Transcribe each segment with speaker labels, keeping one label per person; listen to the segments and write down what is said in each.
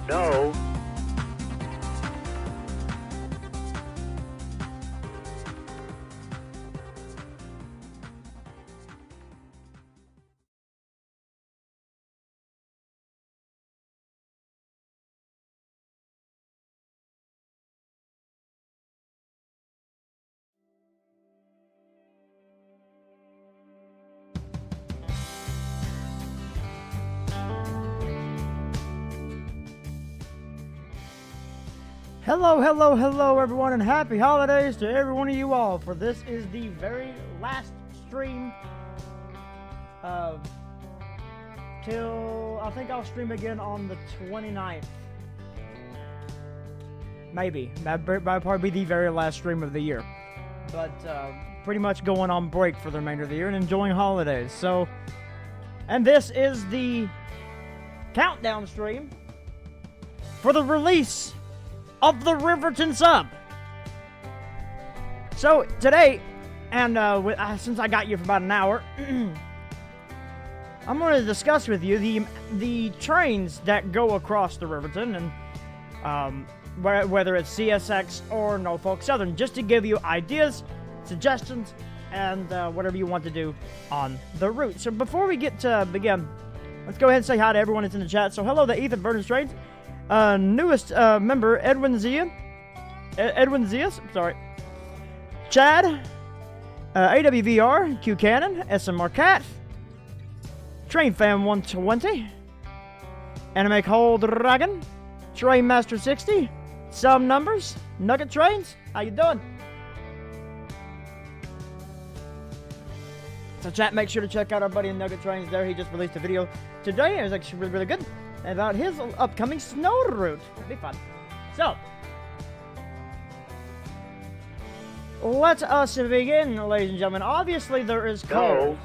Speaker 1: No.
Speaker 2: Hello, hello, hello, everyone, and happy holidays to every one of you all, for this is the very last stream till I think I'll stream again on the 29th. Maybe. That'll probably be the very last stream of the year. But pretty much going on break for the remainder of the year and enjoying holidays. So, and this is the countdown stream for the release of the Riverton sub. So today, and since I got you for about an hour, I'm going to discuss with you the trains that go across the Riverton, and whether it's CSX or Norfolk Southern, just to give you ideas, suggestions, and whatever you want to do on the route. So before we get to begin, let's go ahead and say hi to everyone that's in the chat. So hello to Ethan Vernon Trainz. Newest member, Edwin Zias, sorry. Chad, AWVR, Q Cannon, SMR Cat, Train Fan 120, Anime Cold Dragon, Train Master 60, some numbers, Nugget Trains, how you doing? So chat, make sure to check out our buddy Nugget Trains there. He just released a video today. It was actually really, really good about his upcoming snow route. It'll be fun. So, let us begin, ladies and gentlemen. Obviously, there is coal.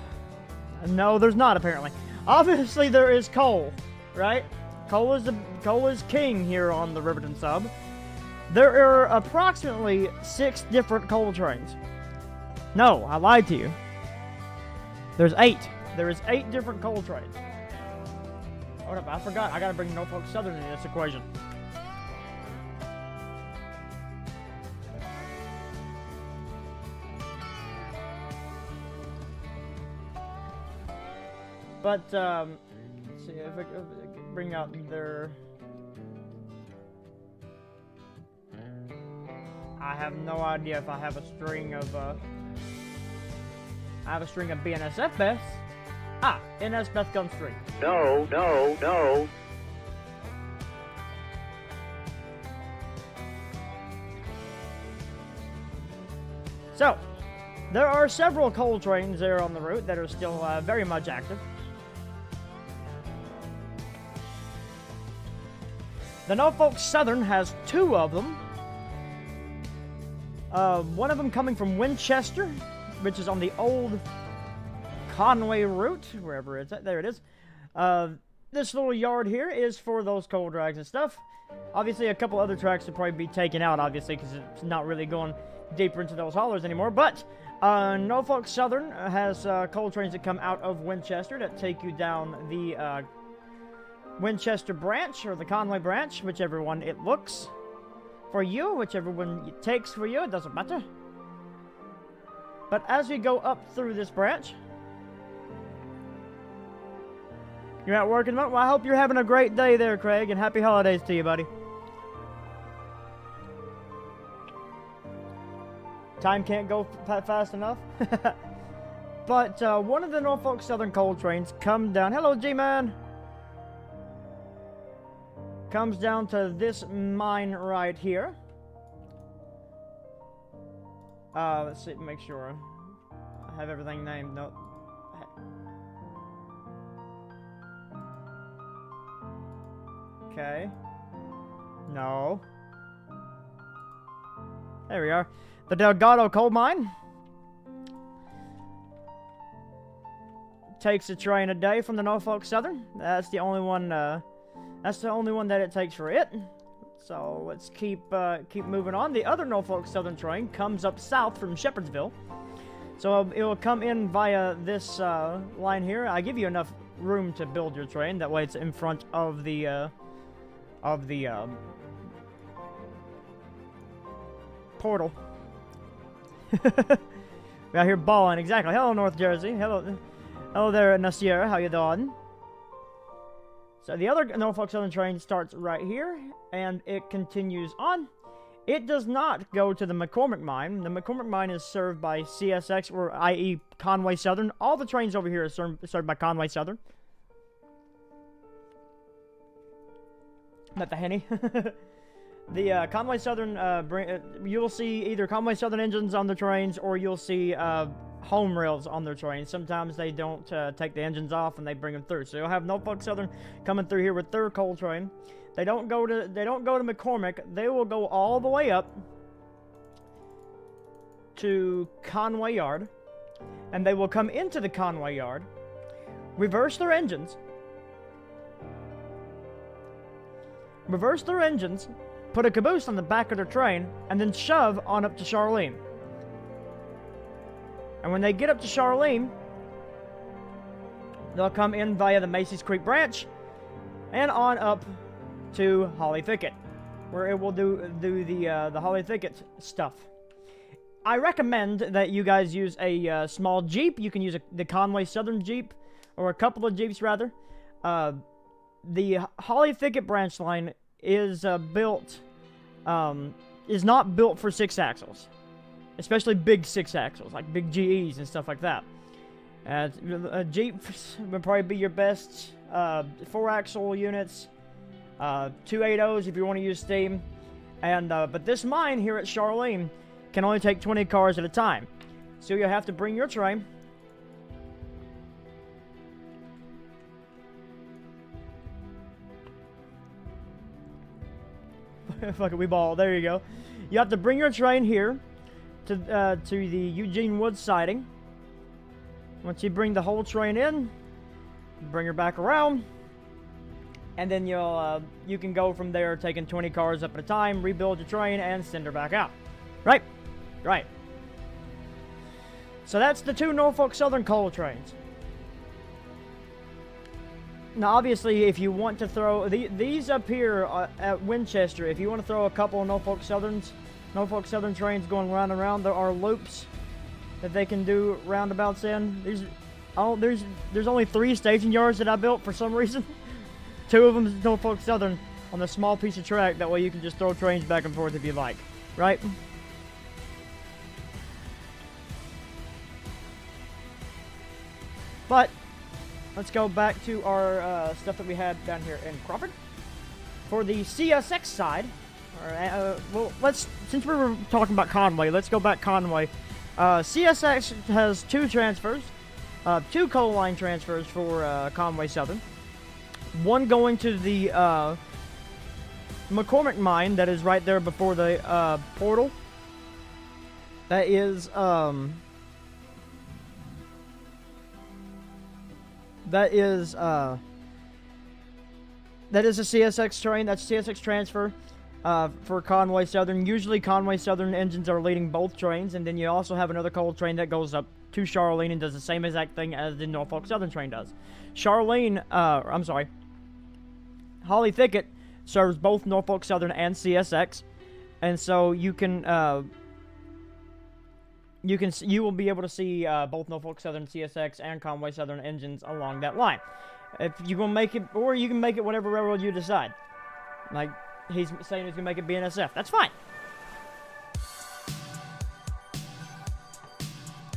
Speaker 2: No, there's not, apparently. Obviously, there is coal, right? Coal is king here on the Riverton sub. There are approximately 6 different coal trains. No, I lied to you. There's 8. There is 8 different coal trains. Hold up, I forgot. I gotta bring Norfolk Southern into this equation. But, let's see if I can bring out their... I have no idea if I have a string of, I have a string of BNSF Beths. Ah, NS Beth Gun Street.
Speaker 1: No.
Speaker 2: So, there are several coal trains there on the route that are still very much active. The Norfolk Southern has 2 of them. One of them coming from Winchester, which is on the old Conway route, wherever it's at. There it is. This little yard here is for those coal drags and stuff. Obviously, a couple other tracks would probably be taken out, obviously, because it's not really going deeper into those haulers anymore. But Norfolk Southern has coal trains that come out of Winchester that take you down the Winchester branch, or the Conway branch, whichever one it looks for you, whichever one it takes for you, it doesn't matter. But as we go up through this branch, you're out working, well, I hope you're having a great day there, Craig, and happy holidays to you, buddy. Time can't go fast enough. But one of the Norfolk Southern coal trains come down. Hello, G-Man. Comes down to this mine right here. Let's see, make sure I have everything named. No. Okay. No. There we are. The Delgado coal mine. Takes a train a day from the Norfolk Southern. That's the only one. That's the only one that it takes for it. So let's keep moving on. The other Norfolk Southern train comes up south from Shepherdsville. So it will come in via this line here. I give you enough room to build your train. That way it's in front of the portal. We out here balling, exactly. Hello, North Jersey. Hello there, Nasir. How you doing? So the other Norfolk Southern train starts right here, and it continues on. It does not go to the McCormick mine. The McCormick mine is served by CSX, or i.e. Conway Southern. All the trains over here are served by Conway Southern. Not the Henny. The Conway Southern, you'll see either Conway Southern engines on the trains, or you'll see home rails on their trains. Sometimes they don't take the engines off and they bring them through. So you'll have Norfolk Southern coming through here with their coal train. They don't go to McCormick. They will go all the way up to Conway Yard, and they will come into the Conway Yard, reverse their engines, put a caboose on the back of their train, and then shove on up to Charlene. And when they get up to Charlene, they'll come in via the Macy's Creek branch and on up to Holly Thicket, where it will do the Holly Thicket stuff. I recommend that you guys use a small Jeep. You can use the Conway Southern Jeep, or a couple of Jeeps rather. The Holly Thicket branch line is not built for 6 axles, especially big 6 axles like big GEs and stuff like that. Jeep would probably be your best 4 axle units. 280s if you want to use steam. And but this mine here at Charlene can only take 20 cars at a time. So you have to bring your train. Fuck it, we ball. There you go. You have to bring your train here to the Eugene Woods siding. Once you bring the whole train in, bring her back around, and then you can go from there, taking 20 cars up at a time, rebuild your train, and send her back out. Right? Right. So that's the 2 Norfolk Southern coal trains. Now, obviously, if you want to throw these up here at Winchester, if you want to throw a couple of Norfolk Southern trains going round and round, there are loops that they can do roundabouts in. There's only 3 station yards that I built for some reason. 2 of them is Norfolk Southern on a small piece of track. That way you can just throw trains back and forth if you like, right? But let's go back to our stuff that we had down here in Crawford. For the CSX side, well, since we were talking about Conway, let's go back Conway. CSX has 2 transfers, 2 coal line transfers for Conway Southern. One going to the McCormick mine that is right there before the portal. That is a CSX train. That's CSX transfer for Conway Southern. Usually Conway Southern engines are leading both trains, and then you also have another coal train that goes up to Charlene and does the same exact thing as the Norfolk Southern train does. Holly Thicket serves both Norfolk Southern and CSX, and so you will be able to see both Norfolk Southern, CSX, and Conway Southern engines along that line. If you're gonna make it, or you can make it whatever railroad you decide. Like he's saying, he's gonna make it BNSF. That's fine.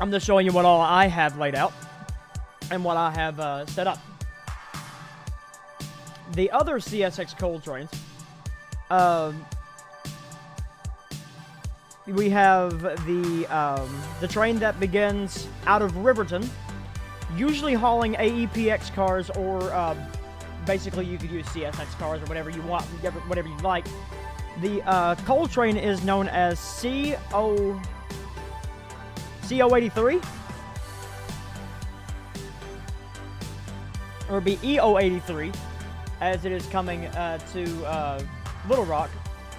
Speaker 2: I'm just showing you what all I have laid out and what I have set up. The other CSX coal trains, we have the train that begins out of Riverton, usually hauling AEPX cars, or basically you could use CSX cars or whatever you want, whatever you like. The coal train is known as CO83, or be EO83, as it is coming to Little Rock.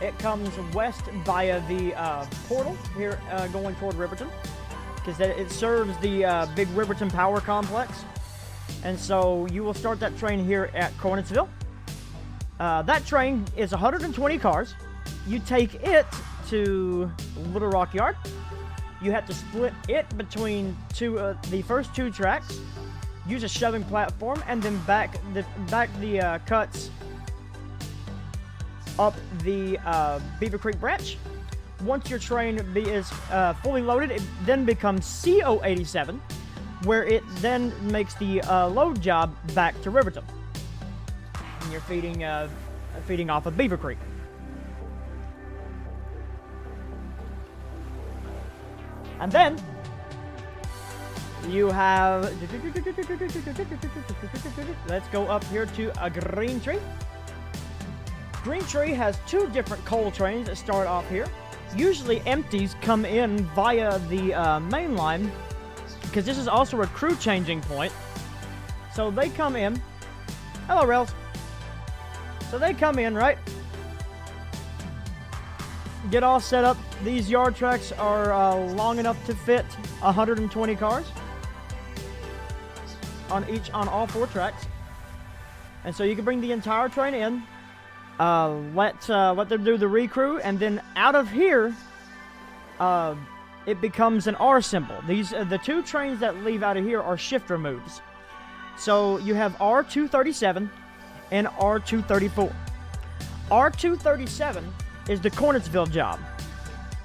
Speaker 2: It comes west via the portal here, going toward Riverton, because it serves the big Riverton Power Complex. And so you will start that train here at Cornville. That train is 120 cars. You take it to Little Rock Yard. You have to split it between the first 2 tracks, use a shoving platform, and then back the cuts up the Beaver Creek branch. Once your train is fully loaded, it then becomes CO87, where it then makes the load job back to Riverton. And you're feeding off of Beaver Creek. And then you have, let's go up here to a Green Tree. Green Tree has 2 different coal trains that start off here. Usually empties come in via the main line, because this is also a crew changing point. So they come in. Hello, Rails. So they come in, right? Get all set up. These yard tracks are long enough to fit 120 cars on all 4 tracks. And so you can bring the entire train in. Let them do the recrew, and then out of here, it becomes an R symbol. These the 2 trains that leave out of here are shifter moves. So you have R237 and R234. R237 is the Cornetsville job.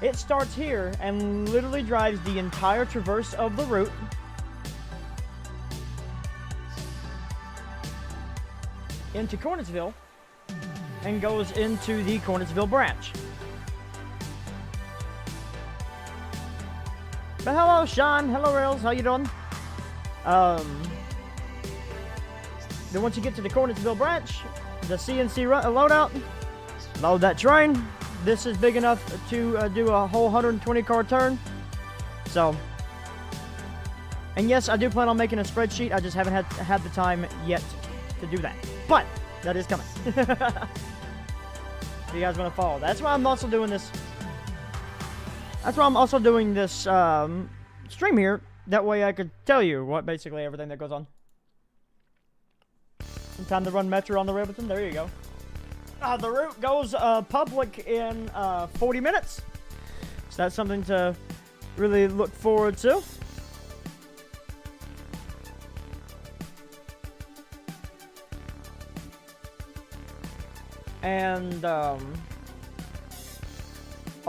Speaker 2: It starts here and literally drives the entire traverse of the route into Cornetsville, and goes into the Cornetsville branch. But hello, Sean. Hello, Rails. How you doing? Then once you get to the Cornetsville branch, the CNC loadout, load that train. This is big enough to do a whole 120 car turn. So, and yes, I do plan on making a spreadsheet. I just haven't had the time yet to do that. But that is coming. If you guys want to follow, that's why I'm also doing this. That's why I'm also doing this stream here. That way I could tell you what basically everything that goes on. Time to run Metro on the Riverton. There you go. The route goes public in 40 minutes. So that's something to really look forward to. And, oh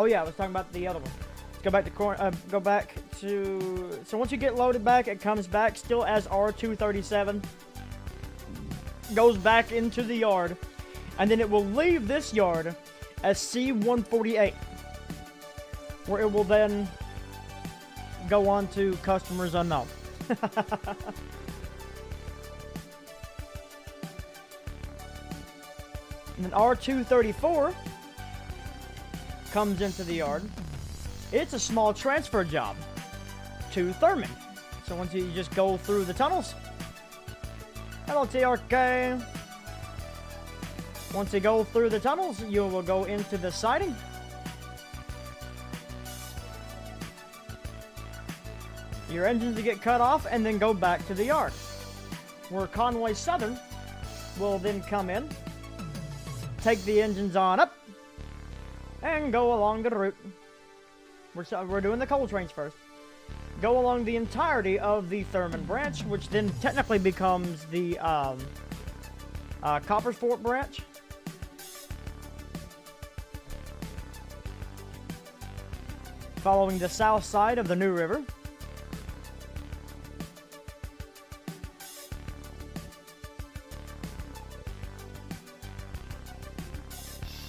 Speaker 2: yeah, I was talking about the other one. Let's go back to, so once you get loaded back, it comes back still as R237. Goes back into the yard, and then it will leave this yard as C148, where it will then go on to customers unknown. And then R234 comes into the yard. It's a small transfer job to Thurman. So once you just go through the tunnels. Hello, TRK. Once you go through the tunnels, you will go into the siding. Your engines will get cut off and then go back to the yard, where Conway Southern will then come in, take the engines on up, and go along the route. We're doing the coal trains first. Go along the entirety of the Thurman branch, which then technically becomes the Coppersfort branch. Following the south side of the New River.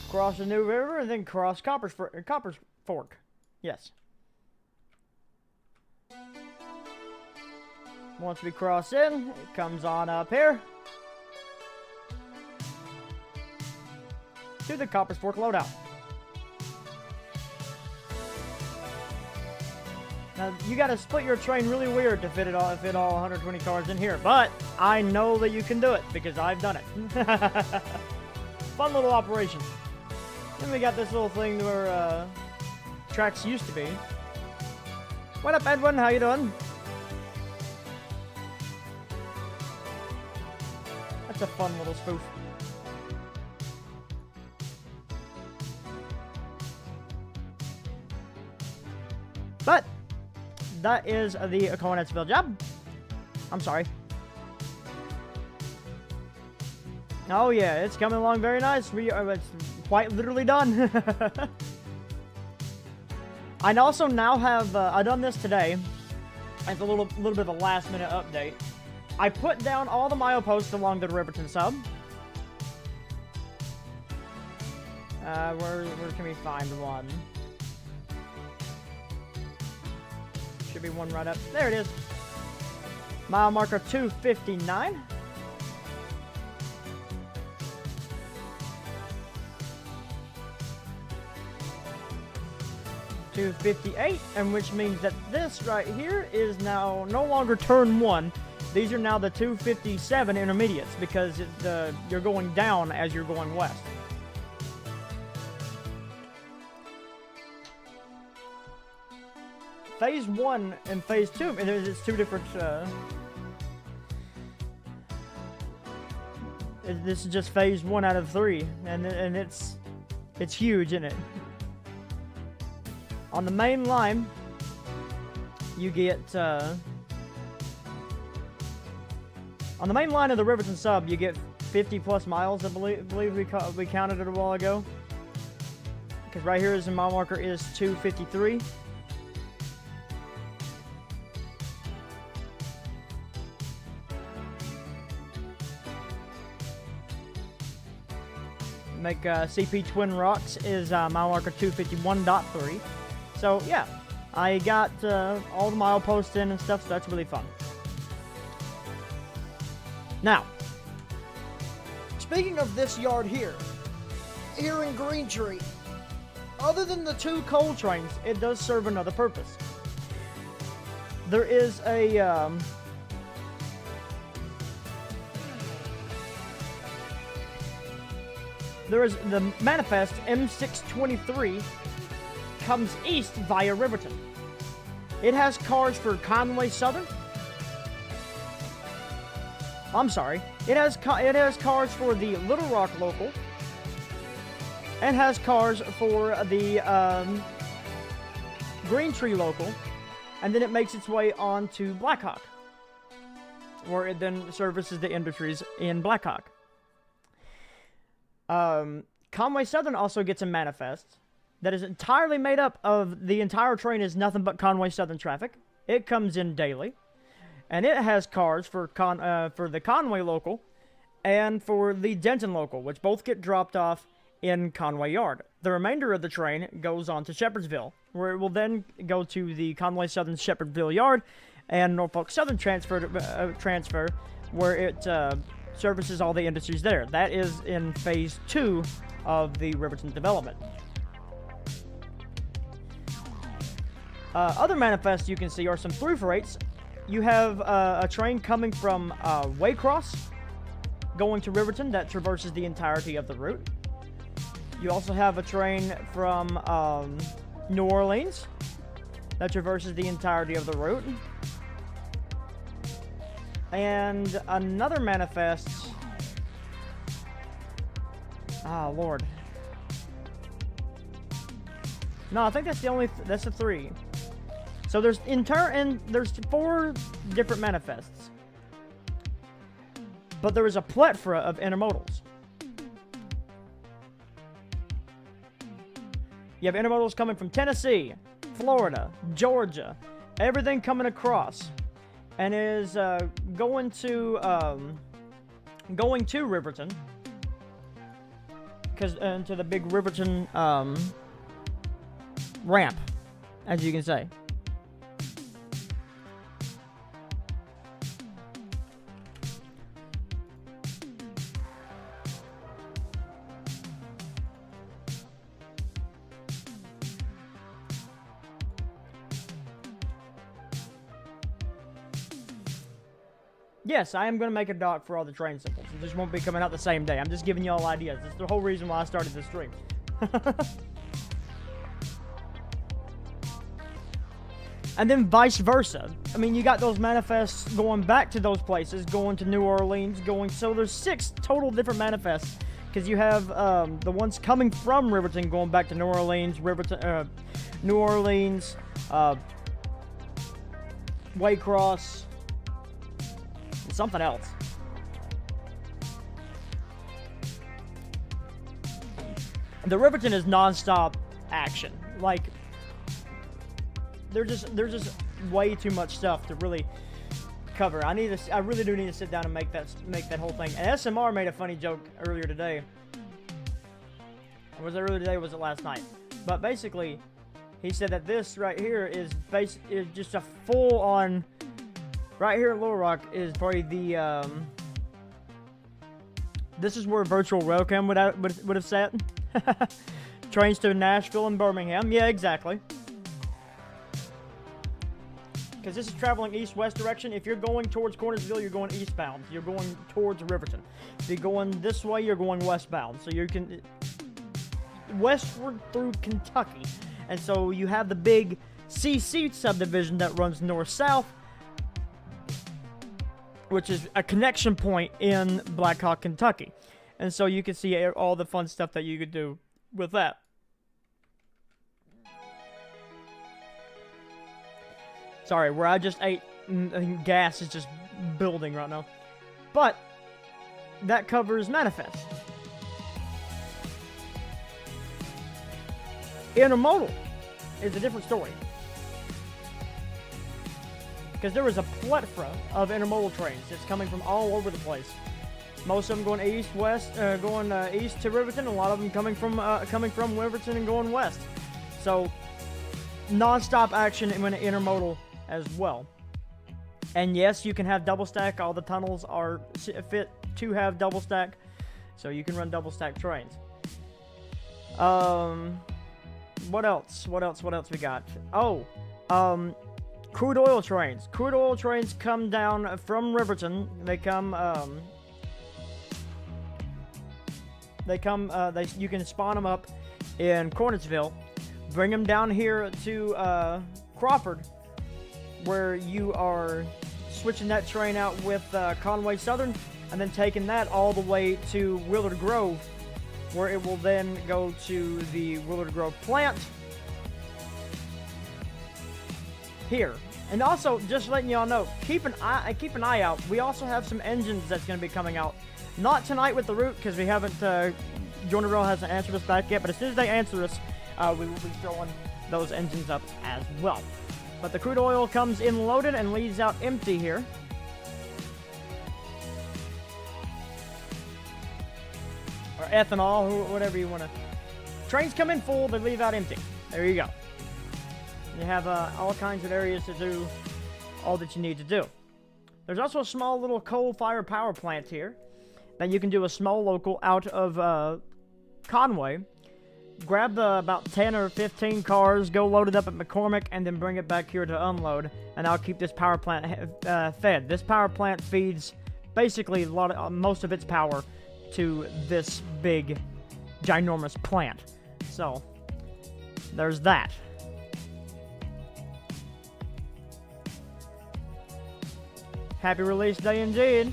Speaker 2: Cross the New River and then cross Coppersfork. Yes. Once we cross in, it comes on up here to the Coppersfork loadout. Now, you gotta split your train really weird to fit all 120 cars in here, but I know that you can do it because I've done it. Fun little operation. Then we got this little thing where tracks used to be. What up, Edwin? How you doing? That's a fun little spoof. But that is the Cornetsville job. I'm sorry. Oh yeah, it's coming along very nice. It's quite literally done. I also now have I done this today. It's a little bit of a last minute update. I put down all the mileposts along the Riverton sub. Where can we find one? Should be one right up. There it is. Mile marker 259. .258, and which means that this right here is now no longer turn 1. These are now the 257 intermediates because you're going down as you're going west. Phase 1 and Phase 2, and it's two different. This is just Phase 1 out of 3, and it's huge, isn't it? On the main line, you get, on the main line of the Riverton sub, you get 50 plus miles, I believe we counted it a while ago. Because right here is the mile marker is 253. make CP Twin Rocks is mile marker 251.3. So yeah, I got all the mileposts in and stuff, so that's really fun. Now, speaking of this yard here in Green Tree, other than the 2 coal trains, it does serve another purpose. There is a there is the manifest M623 comes east via Riverton. It has cars for Conway Southern. I'm sorry. It has cars for the Little Rock local, and has cars for the Green Tree local, and then it makes its way on to Blackhawk, where it then services the industries in Blackhawk. Conway Southern also gets a manifest that is entirely made up of the entire train is nothing but Conway Southern traffic. It comes in daily, and it has cars for the Conway local and for the Denton local, which both get dropped off in Conway Yard. The remainder of the train goes on to Shepherdsville, where it will then go to the Conway Southern Shepherdsville Yard and Norfolk Southern transfer, where it services all the industries there. That is in phase 2 of the Riverton development. Other manifests you can see are some through freights. You have a train coming from Waycross going to Riverton that traverses the entirety of the route. You also have a train from New Orleans that traverses the entirety of the route. And another manifest... Ah, Lord. No, I think that's the only... that's the 3. So there's there's 4 different manifests. But there is a plethora of intermodals. You have intermodals coming from Tennessee, Florida, Georgia, everything coming across, and is going to Riverton, because to the big Riverton ramp, as you can say. Yes, I am going to make a doc for all the train symbols. It just won't be coming out the same day. I'm just giving you all ideas. That's the whole reason why I started this stream. And then vice versa. I mean, you got those manifests going back to those places, going to New Orleans, so there's 6 total different manifests. Because you have the ones coming from Riverton going back to New Orleans, New Orleans, Waycross, something else. The Riverton is non-stop action. Like, there's just way too much stuff to really cover. I really do need to sit down and make that whole thing. And SMR made a funny joke earlier today. Was it earlier today or was it last night? But basically, he said that this right here is just a full-on... Right here in Little Rock is probably the, this is where virtual railcam would have sat. Trains to Nashville and Birmingham. Yeah, exactly. Because this is traveling east-west direction. If you're going towards Cornersville, you're going eastbound. You're going towards Riverton. If you're going this way, you're going westbound. So you can... westward through Kentucky. And so you have the big CC subdivision that runs north-south, which is a connection point in Blackhawk, Kentucky. And so you can see all the fun stuff that you could do with that. Sorry, where I just ate, gas is just building right now. But that covers manifest. Intermodal is a different story. Because there is a plethora of intermodal trains that's coming from all over the place. Most of them going east, west, going east to Riverton. A lot of them coming from Riverton and going west. So non-stop action in intermodal as well. And yes, you can have double stack. All the tunnels are fit to have double stack, so you can run double stack trains. What else? What else we got? Oh, crude oil trains. Crude oil trains come down from Riverton. You can spawn them up in Cornville, bring them down here to Crawford, where you are switching that train out with Conway Southern, and then taking that all the way to Willard Grove, where it will then go to the Willard Grove plant here. And also, just letting y'all know, keep an eye out. We also have some engines that's going to be coming out. Not tonight with the route, because we haven't, Jordan Rail hasn't answered us back yet, but as soon as they answer us, we will be throwing those engines up as well. But the crude oil comes in loaded and leaves out empty here. Or ethanol, whatever you want to. Trains come in full, they leave out empty. There you go. You have all kinds of areas to do all that you need to do. There's also a small little coal-fired power plant here that you can do a small local out of Conway. Grab about 10 or 15 cars, go load it up at McCormick, and then bring it back here to unload, and I'll keep this power plant fed. This power plant feeds basically most of its power to this big, ginormous plant. So, there's that. Happy release day indeed.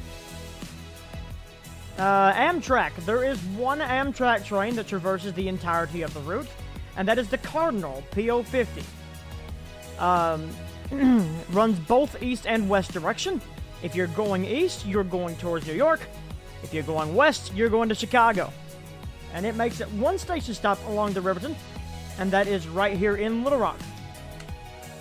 Speaker 2: Amtrak. There is one Amtrak train that traverses the entirety of the route, and that is the Cardinal PO50. Runs both east and west direction. If you're going east, you're going towards New York. If you're going west, you're going to Chicago. And it makes it one station stop along the Riverton, and that is right here in Little Rock.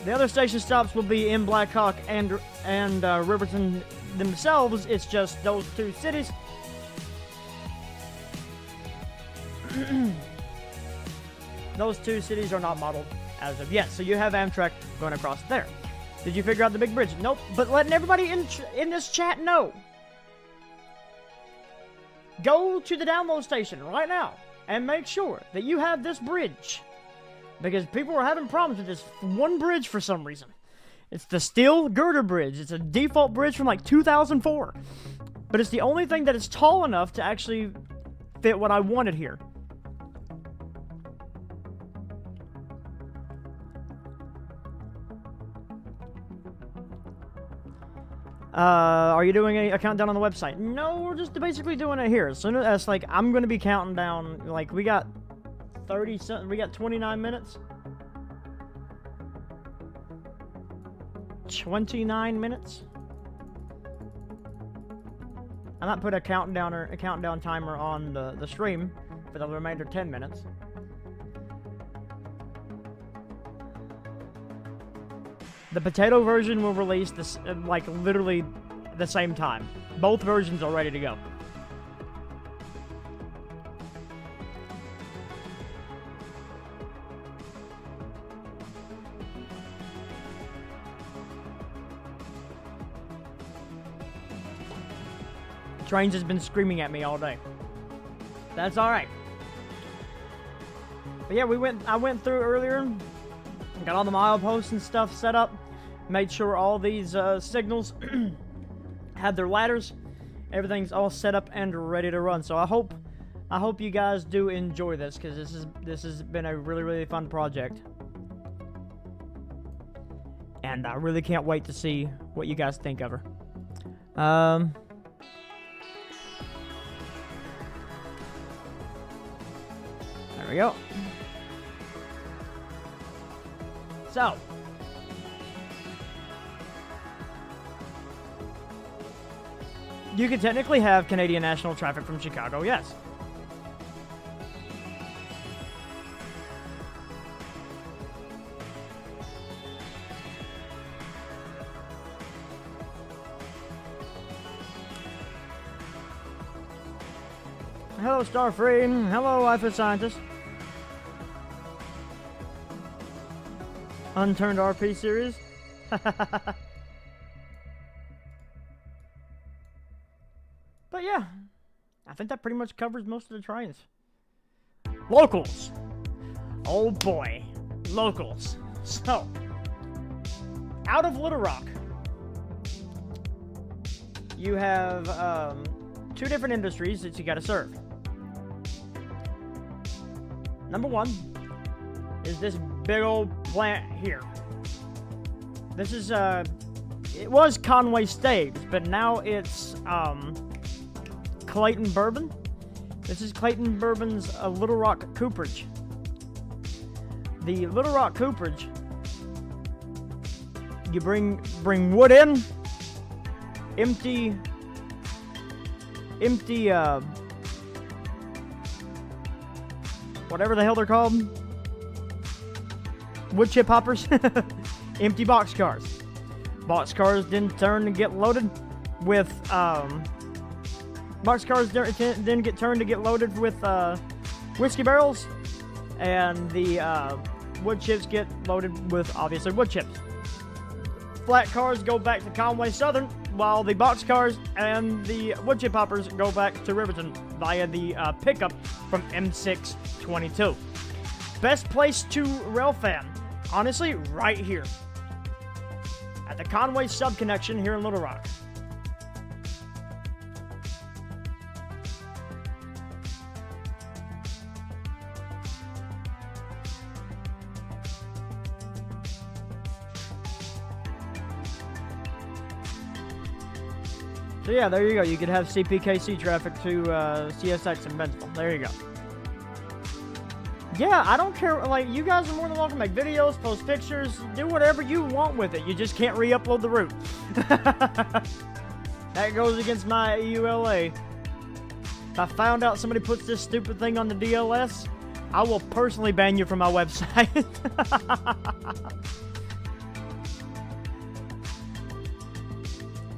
Speaker 2: The other station stops will be in Black Hawk and Riverton themselves. It's just those two cities. Those two cities are not modeled as of yet, so you have Amtrak going across there. Did you figure out the big bridge? Nope, but letting everybody in this chat know. Go to the download station right now and make sure that you have this bridge, because people are having problems with this one bridge for some reason. It's the steel girder bridge. It's a default bridge from like 2004, but it's the only thing that is tall enough to actually fit what I wanted here. Are you doing a countdown on the website? No, we're just basically doing it here. As soon as, like, I'm going to be counting down, like, we got 29 minutes. 29 minutes. I might put a countdown timer on the stream for the remainder 10 minutes. The potato version will release this like literally the same time. Both versions are ready to go. Trainz has been screaming at me all day. That's all right. But yeah, I went through earlier, got all the mileposts and stuff set up, made sure all these signals had their ladders. Everything's all set up and ready to run. So I hope you guys do enjoy this, because this has been a really fun project, and I really can't wait to see what you guys think of her. There we go. So, you can technically have Canadian National traffic from Chicago, yes. Hello, Starfree. Hello, Alpha Scientist. Unturned RP series. But yeah, I think that pretty much covers most of the trains. Locals. Oh boy, locals. So, out of Little Rock, you have two different industries that you got to serve. Number one is this big old plant here. This is it was Conway Staves, but now it's Clayton Bourbon. This is Clayton Bourbon's Little Rock Cooperage. The Little Rock Cooperage, you bring wood in, empty whatever the hell they're called, wood chip hoppers, empty boxcars. Boxcars then turn to get loaded with boxcars then get turned to get loaded with whiskey barrels, and the wood chips get loaded with obviously wood chips. Flat cars go back to Conway Southern, while the boxcars and the wood chip hoppers go back to Riverton via the pickup from M622. Best place to rail fan, honestly, right here at the Conway sub connection here in Little Rock. So yeah, there you go. You could have CPKC traffic to CSX in Bentonville. There you go. Yeah, I don't care. Like, you guys are more than welcome to make videos, post pictures, do whatever you want with it. You just can't re-upload the route. That goes against my EULA. If I found out somebody puts this stupid thing on the DLS, I will personally ban you from my website.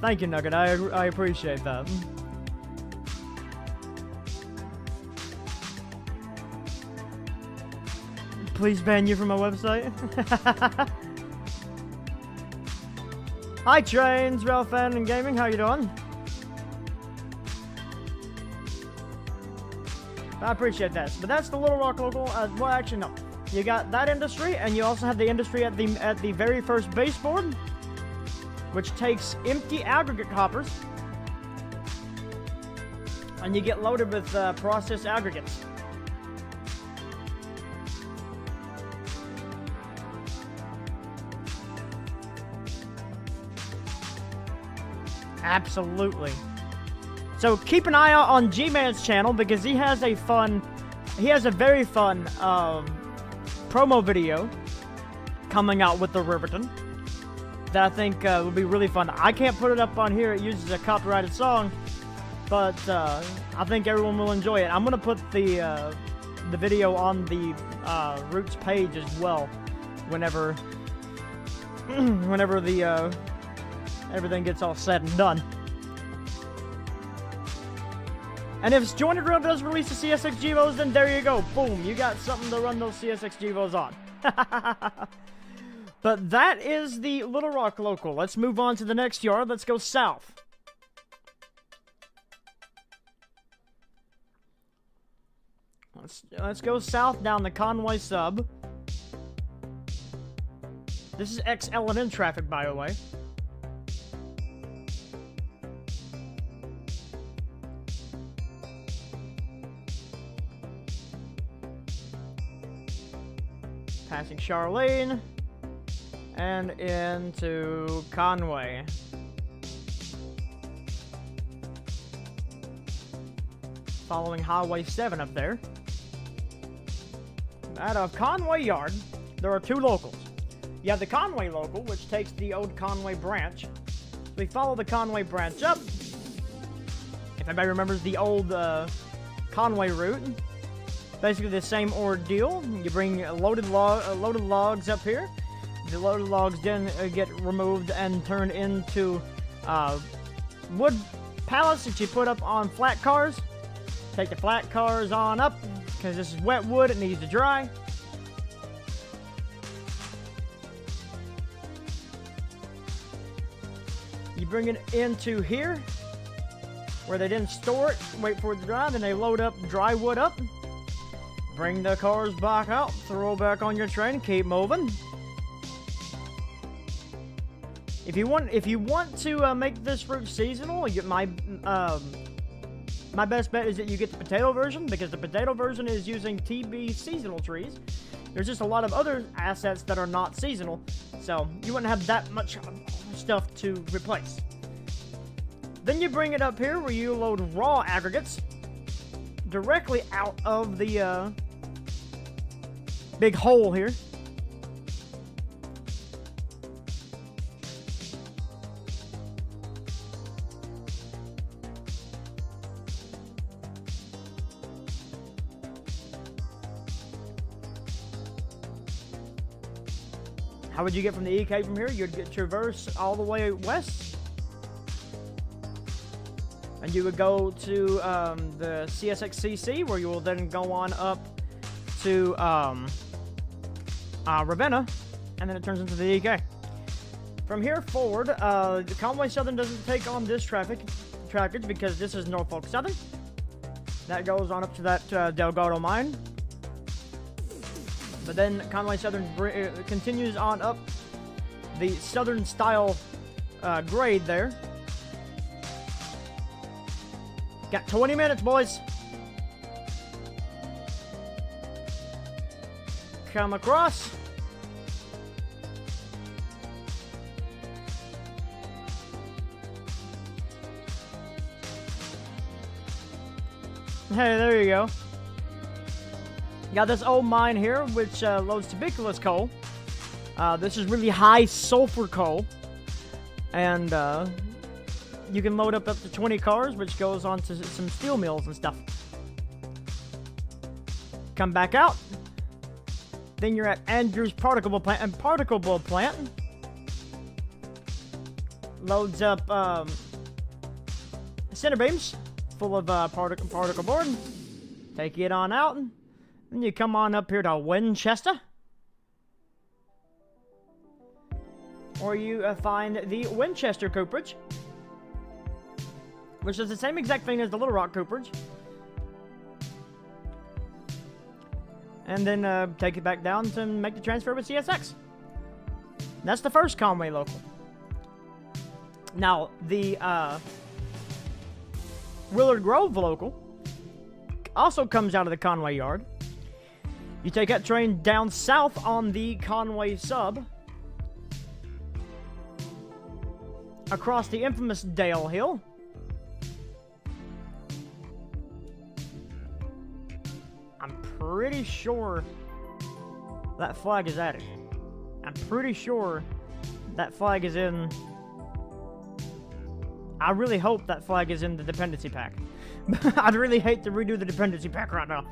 Speaker 2: Thank you, Nugget. I appreciate that. Please ban you from my website. Hi, Trainz, Rail Fan and Gaming. How you doing? I appreciate that. But that's the Little Rock local. Well, actually, no. You got that industry, and you also have the industry at the very first baseboard, which takes empty aggregate hoppers, and you get loaded with processed aggregates. Absolutely. So keep an eye out on G-Man's channel, because he has a very fun promo video coming out with the Riverton that I think will be really fun. I can't put it up on here. It uses a copyrighted song, but I think everyone will enjoy it. I'm going to put the video on the Roots page as well whenever the everything gets all said and done. And if Jointed Rail does release the CSX GEVOs, then there you go. Boom, you got something to run those CSX GEVOs on. But that is the Little Rock local. Let's move on to the next yard. Let's go south. Let's go south down the Conway sub. This is XL&N traffic, by the way. Passing Charlene and into Conway. Following Highway 7 up there. Out of Conway Yard, there are two locals. You have the Conway local, which takes the old Conway branch. We follow the Conway branch up. If anybody remembers the old Conway route, basically the same ordeal. You bring loaded logs up here. The loaded logs then get removed and turned into wood pallets that you put up on flat cars. Take the flat cars on up, because this is wet wood, it needs to dry. You bring it into here, where they didn't store it, wait for it to dry, then they load up dry wood up. Bring the cars back out, throw back on your train, keep moving. If you want to make this route seasonal, my best bet is that you get the potato version, because the potato version is using TB seasonal trees. There's just a lot of other assets that are not seasonal, so you wouldn't have that much stuff to replace. Then you bring it up here where you load raw aggregates directly out of the big hole here. How would you get from the EK from here? You'd get traverse all the way west, and you would go to the CSXCC, where you will then go on up to Ravenna, and then it turns into the EK. From here forward, Conway Southern doesn't take on this trackage because this is Norfolk Southern. That goes on up to that Delgado mine. But then Conway Southern continues on up the Southern style grade there. Got 20 minutes, boys. Come across. Hey, there you go. Got this old mine here, which loads tuberculous coal. This is really high sulfur coal. And you can load up to 20 cars, which goes on to some steel mills and stuff. Come back out. Then you're at Andrew's particle plant. Loads up center beams full of particle board. Take it on out. Then you come on up here to Winchester, or you find the Winchester cooperage, which is the same exact thing as the Little Rock cooperage. And then take it back down to make the transfer with CSX. That's the first Conway local. Now, the Willard Grove local also comes out of the Conway yard. You take that train down south on the Conway sub, across the infamous Dale Hill, I'm pretty sure that flag is at it. I'm pretty sure that flag is in... I really hope that flag is in the dependency pack. I'd really hate to redo the dependency pack right now.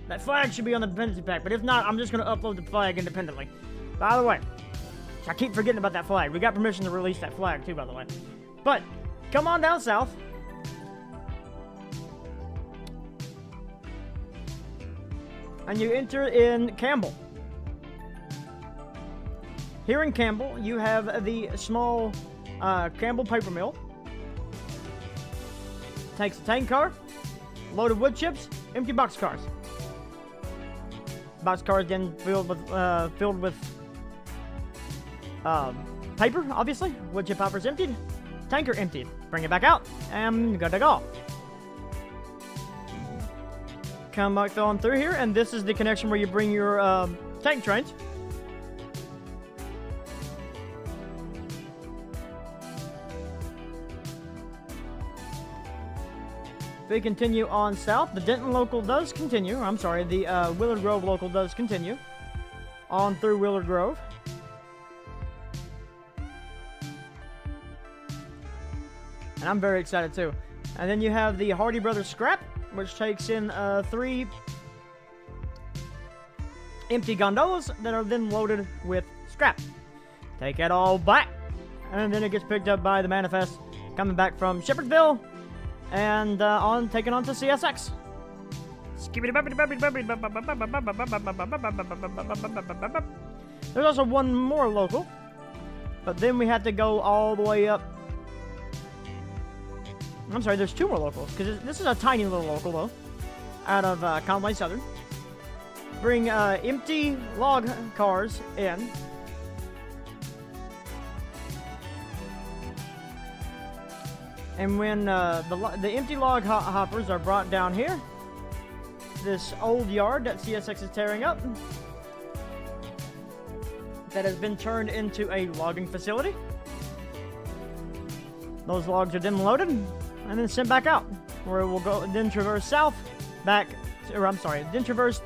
Speaker 2: That flag should be on the dependency pack, but if not, I'm just going to upload the flag independently. By the way, I keep forgetting about that flag. We got permission to release that flag, too, by the way. But, come on down south. And you enter in Campbell. Here in Campbell, you have the small Campbell paper mill. Takes a tank car, loaded wood chips, empty box cars. Box cars then filled with paper, obviously. Wood chip hoppers emptied, tanker emptied. Bring it back out, and good to go. Come back on through here, and this is the connection where you bring your tank trains. If we continue on south, the Denton local does continue. I'm sorry, the Willard Grove local does continue on through Willard Grove. And I'm very excited too. And then you have the Hardy Brothers scrap, which takes in 3 empty gondolas that are then loaded with scrap. Take it all back, and then it gets picked up by the manifest coming back from Shepherdville and taking on to CSX. There's also one more local, but then we have to go all the way up. I'm sorry, there's two more locals, because this is a tiny little local, though, out of Conway Southern. Bring empty log cars in. And when the empty log hoppers are brought down here, this old yard that CSX is tearing up, that has been turned into a logging facility. Those logs are then loaded and then sent back out, where it will go then traverse south, back, then traverse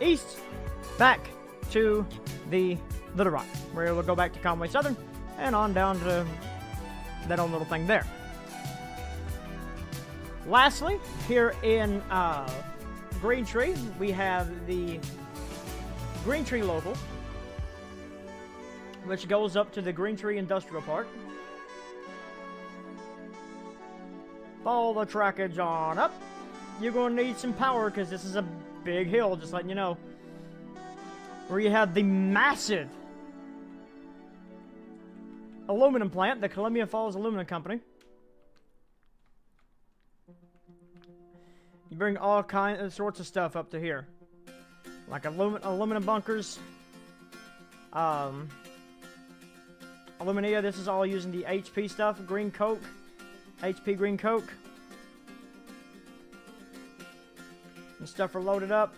Speaker 2: east, back to the Little Rock, where it will go back to Conway Southern and on down to that own little thing there. Lastly, here in Green Tree, we have the Green Tree local, which goes up to the Green Tree Industrial Park. Follow the trackage on up. You're going to need some power because this is a big hill, just letting you know. Where you have the massive aluminum plant, the Columbia Falls Aluminum Company. You bring all kinds of sorts of stuff up to here, like aluminum bunkers, aluminia. This is all using the HP stuff, green coke, HP green coke. And stuff are loaded up,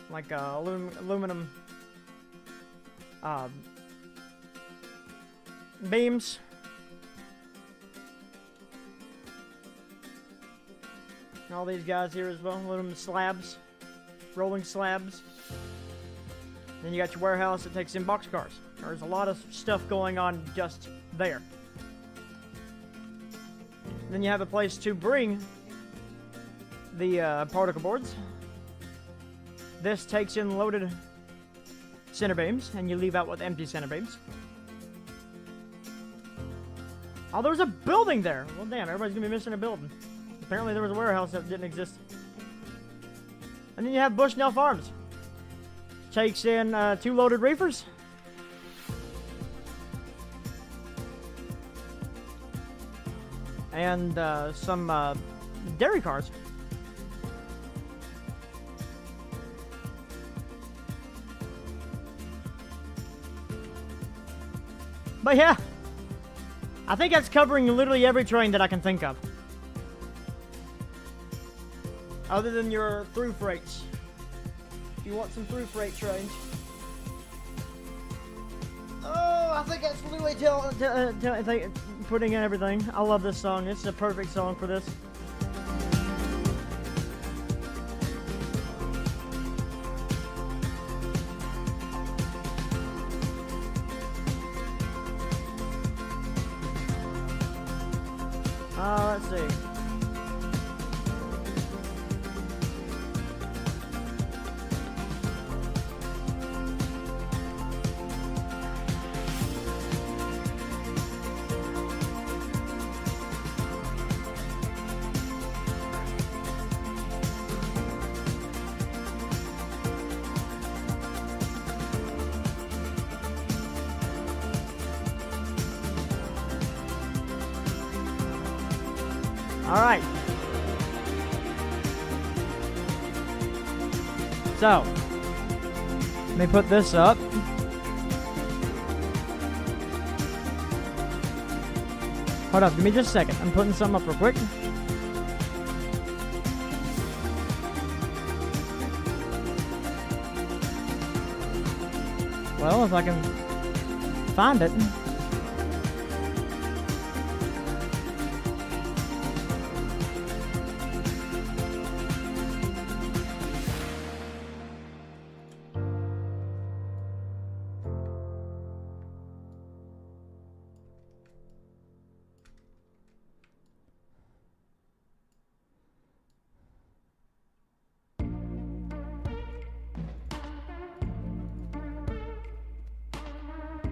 Speaker 2: like aluminum beams. And all these guys here as well, aluminum slabs, rolling slabs. Then you got your warehouse that takes in boxcars. There's a lot of stuff going on just there. Then you have a place to bring the particle boards. This takes in loaded center beams, and you leave out with empty center beams. Oh, there's a building there! Well, damn, everybody's gonna be missing a building. Apparently there was a warehouse that didn't exist. And then you have Bushnell Farms. Takes in 2 loaded reefers. And some dairy cars. But yeah, I think that's covering literally every train that I can think of. Other than your through freights. If you want some through freight trains. Oh, I think that's literally putting in everything. I love this song. It's a perfect song for this. Let's see. All right. So, let me put this up. Hold up, give me just a second. I'm putting something up real quick. Well, if I can find it.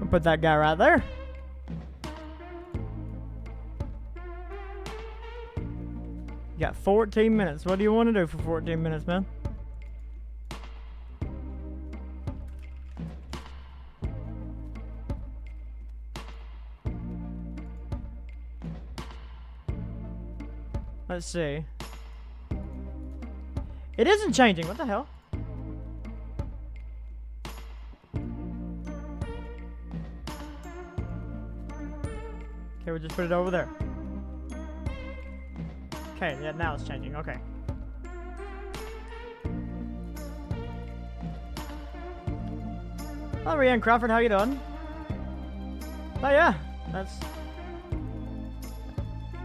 Speaker 2: Put that guy right there. You got 14 minutes. What do you want to do for 14 minutes, man? Let's see. It isn't changing. What the hell? Okay, we'll just put it over there. Okay, yeah, now it's changing. Okay. Hello, Rianne Crawford. How you doing? Oh yeah,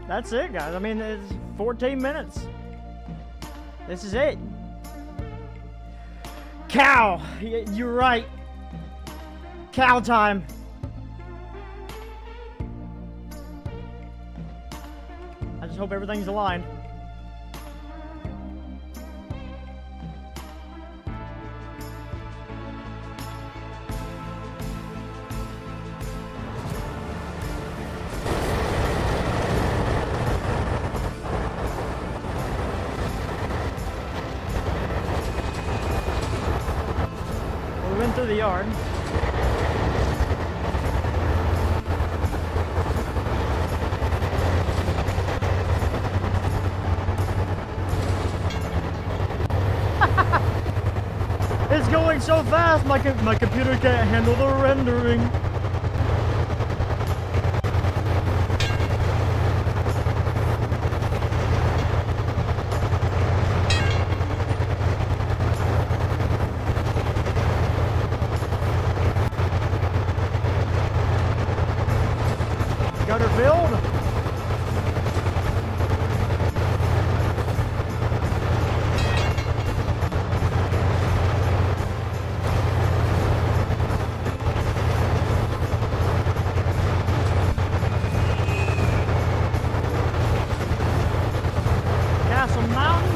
Speaker 2: that's it, guys. I mean, it's 14 minutes. This is it. Cow. You're right. Cow time. I just hope everything's aligned. We went through the yard. It's going so fast, my computer can't handle the rendering. Gutter filled. Castle Mountain.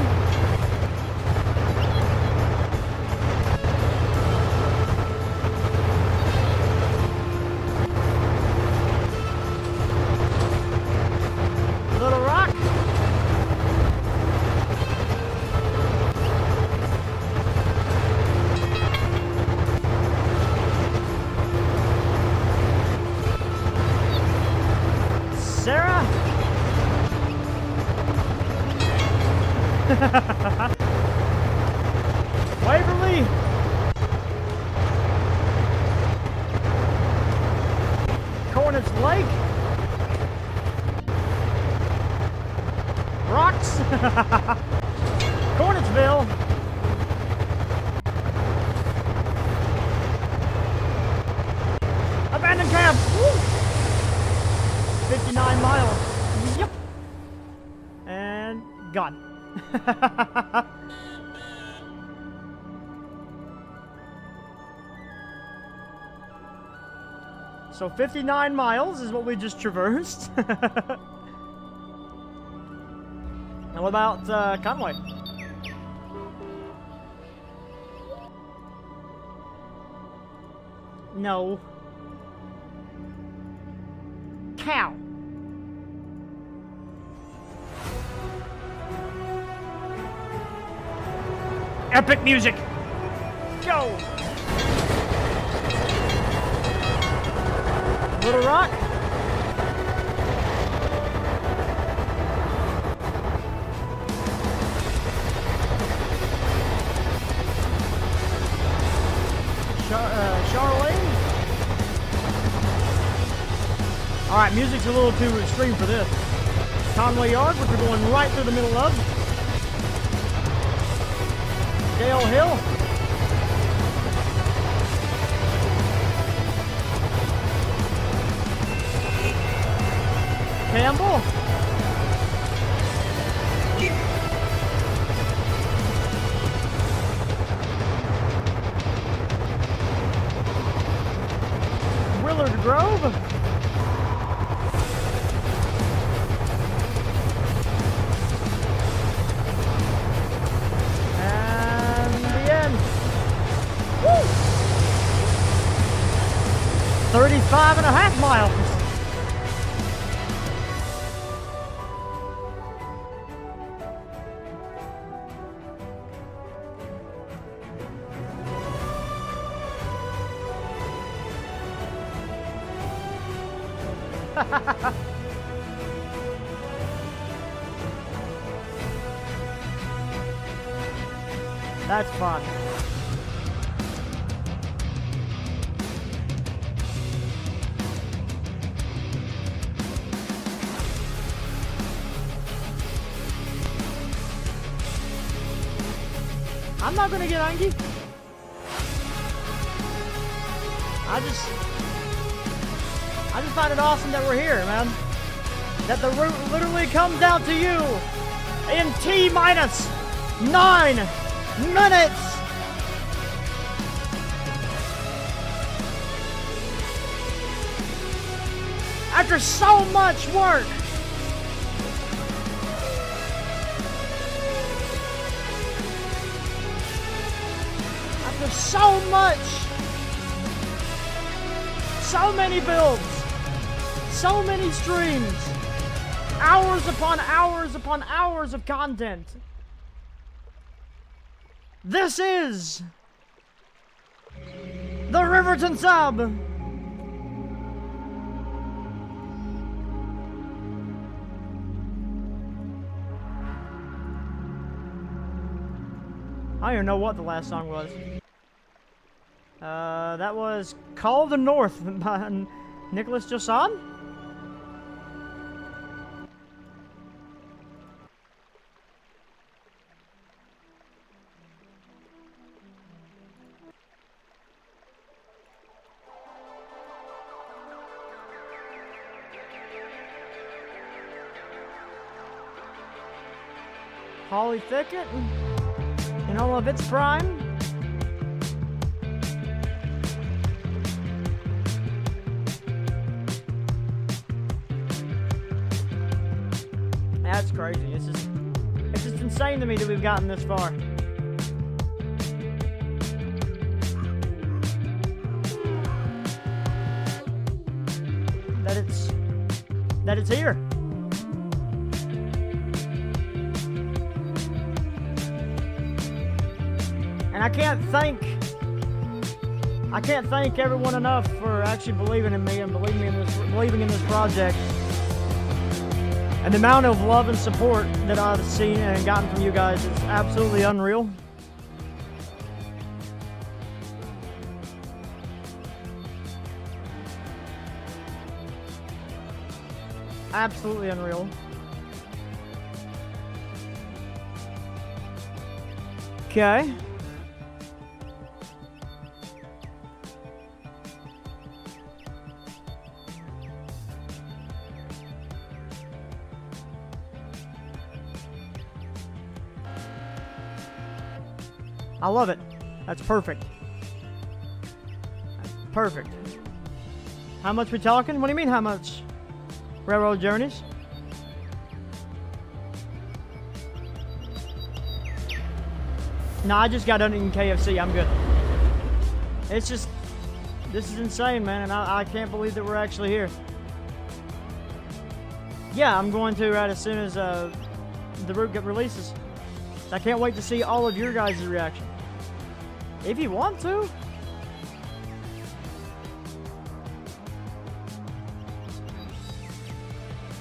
Speaker 2: Little Rock. Sarah. Waverly. Cornets Lake. Rocks. Cornetsville. Abandoned camp. Woo! 59 miles. Yep. And gone. So 59 miles is what we just traversed. And what about Conway? No. Cow. Epic music. Go. Little Rock. Charlene. All right, music's a little too extreme for this. Conway Yard, which we're going right through the middle of. Dale Hill. Campbell. Willard Grove. And the end. Woo! 35.5 miles. That's fun. I'm not gonna get angry. I just find it awesome that we're here, man. That the route literally comes down to you in T-minus 9 minutes. After so much work. After so much. So many builds. So many streams. Hours upon hours of content. This is the Riverton sub. I don't even know what the last song was. That was Call the North by Nicholas Josan. Holly Thicket in all of its prime. That's crazy. It's just insane to me that we've gotten this far. That it's here. And I can't thank everyone enough for actually believing in me and believing in this project. And the amount of love and support that I've seen and gotten from you guys is absolutely unreal. Absolutely unreal. Okay. I love it. That's perfect. That's perfect. How much we talking? What do you mean how much? Railroad journeys? No, I just got done eating KFC. I'm good. It's just, this is insane, man, and I can't believe that we're actually here. Yeah, I'm going to right as soon as the route releases. I can't wait to see all of your guys' reaction. If you want to.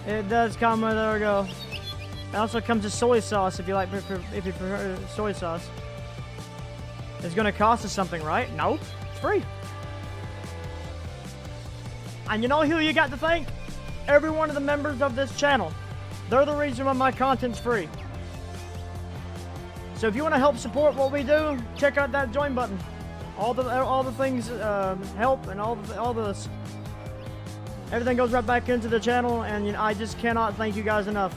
Speaker 2: It does come with, there we go. It also comes with soy sauce if you prefer soy sauce. It's gonna cost us something, right? No, it's free. And you know who you got to thank? Every one of the members of this channel. They're the reason why my content's free. So if you want to help support what we do, check out that join button. All the things help, and all this. Everything goes right back into the channel, and you know, I just cannot thank you guys enough.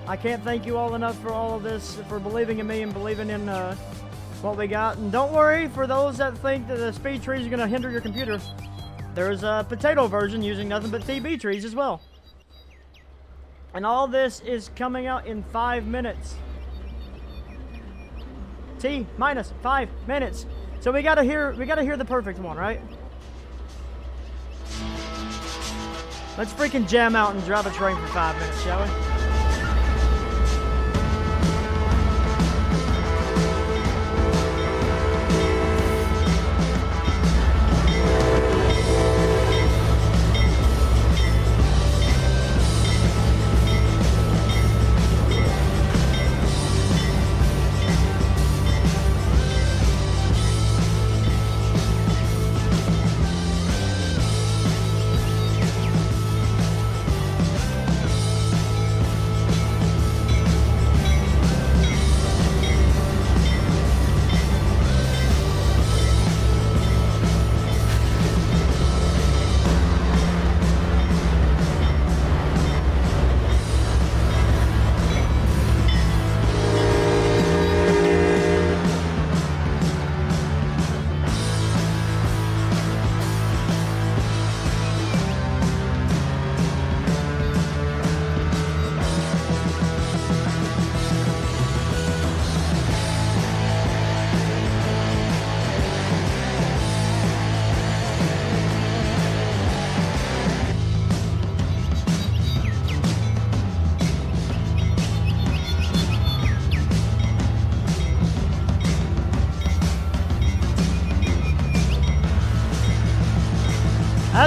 Speaker 2: I can't thank you all enough for all of this, for believing in me and believing in what we got. And don't worry, for those that think that the speed trees are going to hinder your computer, there's a potato version using nothing but TB trees as well. And all this is coming out in 5 minutes. T minus 5 minutes. So we gotta hear the perfect one, right? Let's freaking jam out and drive a train for 5 minutes, shall we?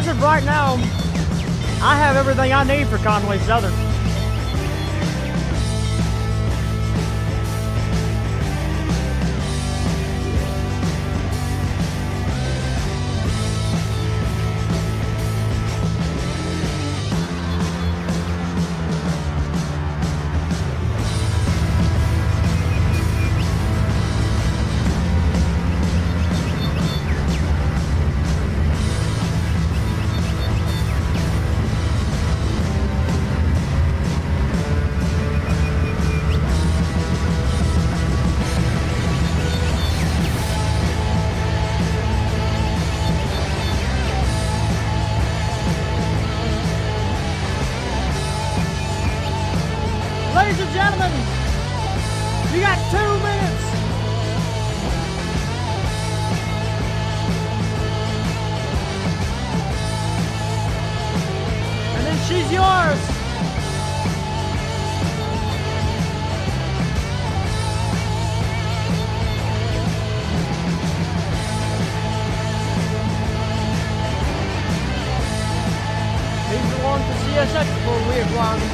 Speaker 2: as of right now, I have everything I need for Conway Southern. Ladies and gentlemen, you got 2 minutes. And then she's yours. These belong to CSX before we acquire them.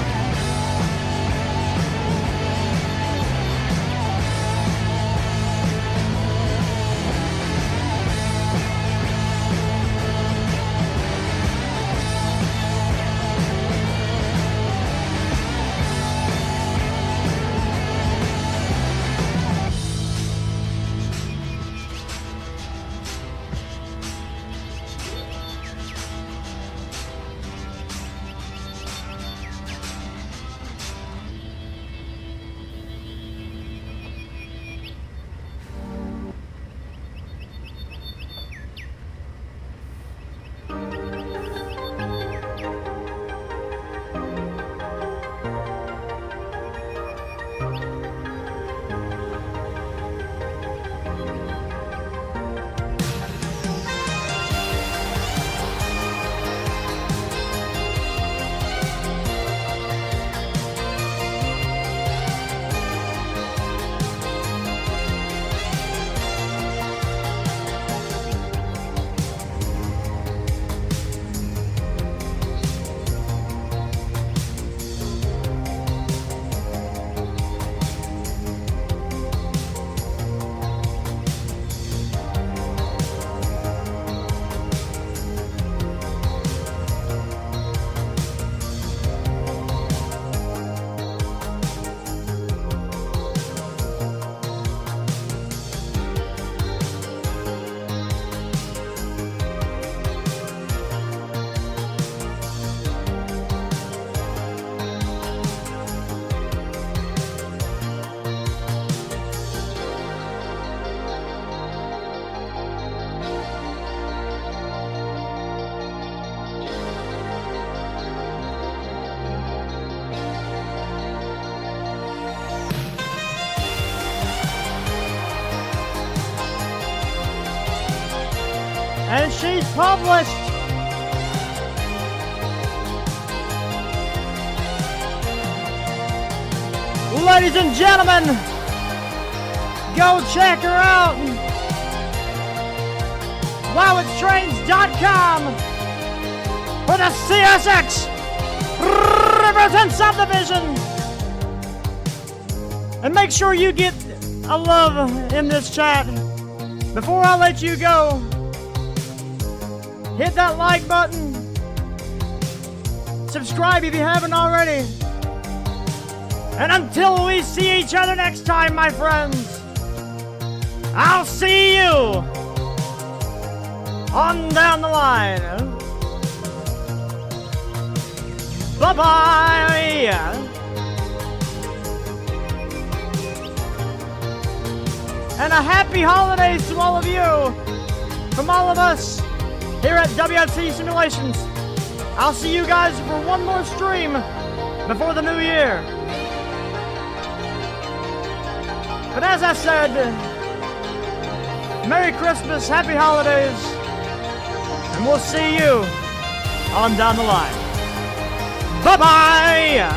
Speaker 2: And she's published. Ladies and gentlemen, go check her out. Wow, it's Trainz.com for the CSX Riverton subdivision. And make sure you get a love in this chat. Before I let you go, hit that like button. Subscribe if you haven't already. And until we see each other next time, my friends, I'll see you on down the line. Bye-bye. And a happy holidays to all of you from all of us here at WFC Simulations. I'll see you guys for one more stream before the new year. But as I said, Merry Christmas, Happy Holidays, and we'll see you on down the line. Bye-bye!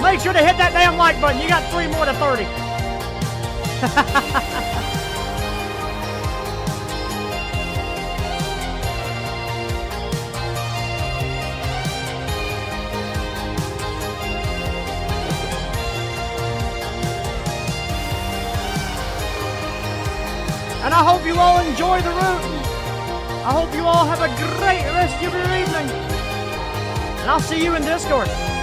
Speaker 2: Make sure to hit that damn like button. You got 3 more to 30. hope you all enjoy the route. I hope you all have a great rest of your evening. And I'll see you in Discord.